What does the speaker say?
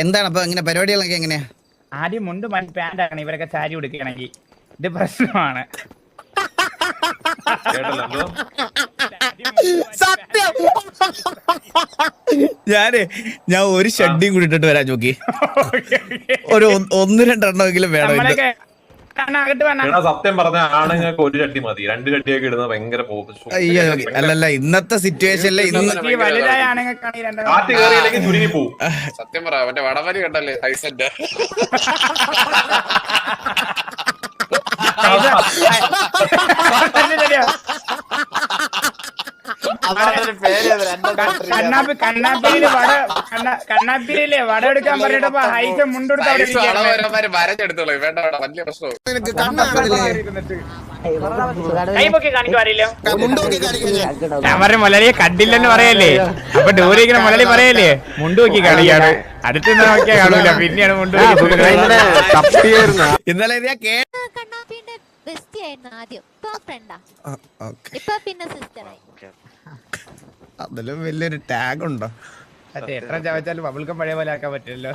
എന്താണ് അപ്പൊ ഇങ്ങനെ പരിപാടികളൊക്കെ എങ്ങനെയാ? ആദ്യം മുണ്ട് പാന്റാണ് ഇവരൊക്കെ സാരി ഉടുക്കുകയാണെങ്കിൽ ഇത് പ്രശ്നമാണ്. സത്യം. ഞാൻ ഒരു ഷഡ്ഡിയും കൂടി ഇട്ടിട്ട് വരാൻ നോക്കി. ഒരു 1-2 വേണം. സത്യം പറഞ്ഞ ആണുങ്ങൾക്ക് ഒരു ചട്ടി മതി, 2 ചട്ടിയൊക്കെ ഇടുന്നത് ഭയങ്കര. അയ്യോ അല്ലല്ല, ഇന്നത്തെ സിറ്റുവേഷനിൽ കാറ്റ് കയറിയില്ലെങ്കിൽ ചുരുങ്ങി പോവും. സത്യം പറ, മറ്റേ വടവലി കണ്ടല്ലേ ഹൈസെന്റ്. കണ്ണാപ്പിയിലെ വട എടുക്കാൻ പറഞ്ഞിട്ടപ്പോ ഹൈസ മുണ്ടെടുക്കാൻ വരഞ്ഞെടുത്തോളൂ, വേണ്ട വേണ്ട, വലിയ പ്രശ്നവും. കൈപൊക്കെ കാണിക്കുവാറില്ലോ. ഞാൻ പറഞ്ഞ മുലലിയെ കണ്ടില്ലെന്ന് പറയല്ലേ, അപ്പൊ ഡൂരിക്കുന്ന മുലലി പറയല്ലേ മുണ്ട് നോക്കി കളിയാണ്. അടുത്ത് നോക്കിയാ കാണൂല, പിന്നെയാണ് മുണ്ട് ഇന്നലെ അതിലും വലിയൊരു ടാഗ് ഉണ്ടോ? അതെ, എത്ര ചവച്ചാലും ബബിൾക്കം പഴയ പോലെ ആക്കാൻ പറ്റില്ലല്ലോ.